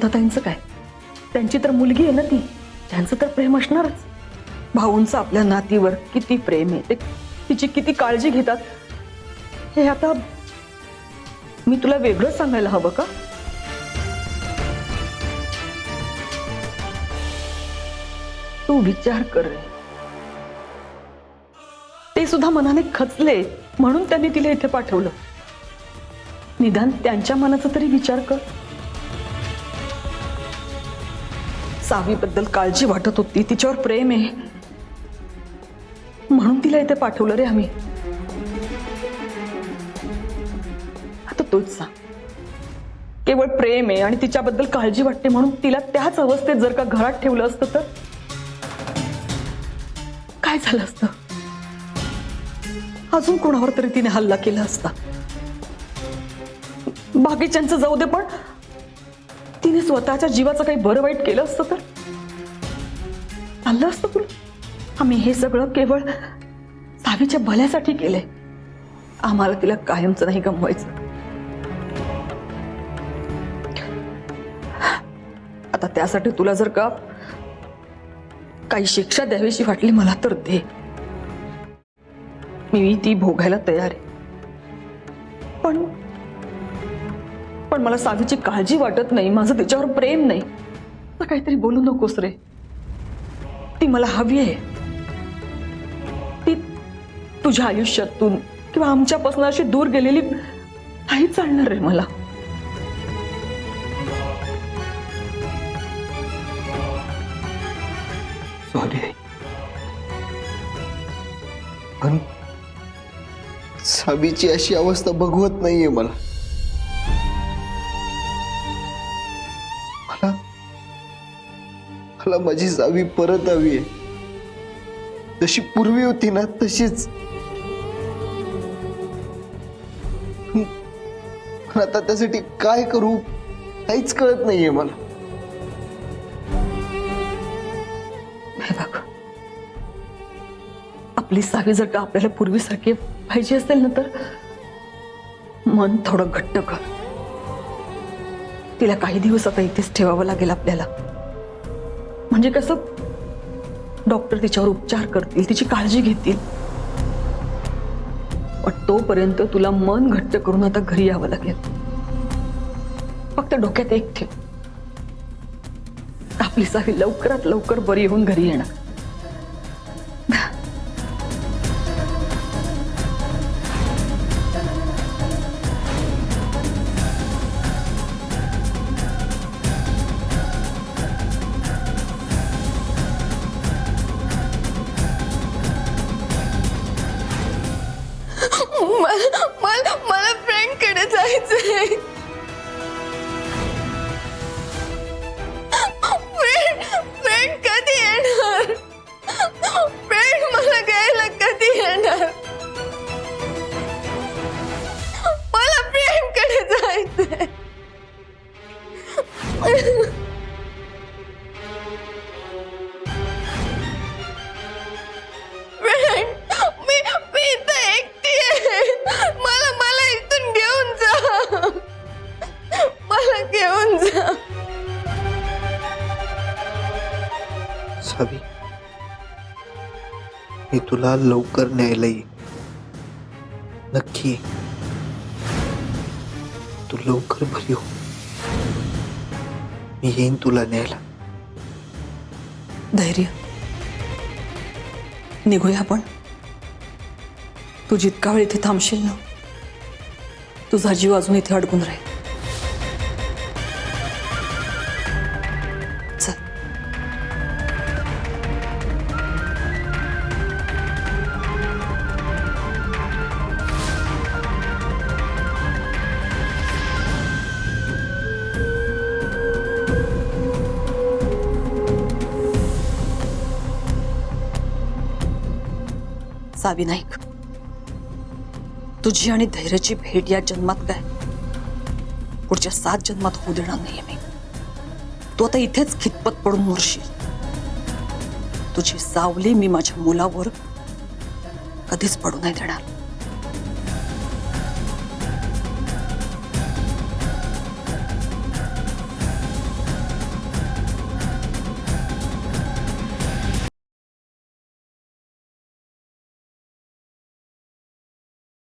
ताईंचं काय, त्यांची तर मुलगी आहे ना ती, त्यांचं तर प्रेम असणारच. भाऊंचं आपल्या नातीवर किती प्रेम आहे, ते तिची किती काळजी घेतात, हे आता मी तुला वेगळं सांगायला हवं का? तू विचार कर रे. ते सुद्धा मनाने खचले म्हणून त्यांनी तिला इथे पाठवलं. निदान त्यांच्या मनाचा तरी विचार कर. सावीबद्दल काळजी वाटत होती, तिच्यावर प्रेम आहे म्हणून तिला इथे पाठवलं रे आम्ही. आता तूच सांग, केवळ प्रेम आहे आणि तिच्याबद्दल काळजी वाटते म्हणून तिला त्याच अवस्थेत जर का घरात ठेवलं असतं तर काय झालं असतं? अजून कोणावर तरी तिने हल्ला केला असता. बाकीच्यांचं जाऊ दे, पण तिने स्वतःच्या जीवाचं काही बरं वाईट केलं असतं तर चाललं असतं तुला? आम्ही हे सगळं केवळ सावीच्या भल्यासाठी केलंय. आम्हाला तिला कायमचं नाही गमवायचं. आता त्यासाठी तुला जर का काही शिक्षा द्यावीशी वाटली मला तर दे, मी ती भोगायला तयार आहे. पण मला सावीची काळजी वाटत नाही, माझं तिच्यावर प्रेम नाही तर काहीतरी बोलू नकोस रे. ती मला हवी आहे, ती तुझ्या आयुष्यातून किंवा आमच्यापासून अशी दूर गेलेली नाही चालणार रे मला. सॉरी, पण सावीची अशी अवस्था बघवत नाहीये मला. मला माझी सावी परत हवी आहे. जशी पूर्वी होती ना तशीच. पण आता त्यासाठी काय करू काहीच कळत नाहीये मला. बघ, आपली सावी जर का आपल्याला पूर्वीसारखी पाहिजे असेल ना तर मन थोडं घट्ट कर. तिला काही दिवस आता इथेच ठेवावं लागेल आपल्याला. म्हणजे कसं, डॉक्टर तिच्यावर उपचार करतील, तिची काळजी घेतील. पण तोपर्यंत तुला मन घट्ट करून आता घरी यावं लागेल. फक्त डोक्यात एक ठेव, आपली सावी लवकरात लवकर बरी होऊन घरी येणार. मला फ्रेंड कडे जायचंय. फ्रेंड कधी येणार? फ्रेंड मला घ्यायला कधी येणार? मला फ्रेंड कडे जायचंय. सावी, मी तुला लवकर न्यायला येईन. नक्की तू लवकर बरी हो. मी येईन तुला न्यायला. धैर्य, निघूया आपण. तू जितका वेळ इथे थांबशील ना, तुझा जीव अजून इथे अडकून राहील. चल. सावी नाईक, तुझी आणि धैर्याची भेट या जन्मात काय, पुढच्या 7 जन्मात होऊ देणार नाहीये मी. तू आता इथेच खितपत पडून मरशील. तुझी सावली मी माझ्या मुलावर कधीच पडू नाही देणार.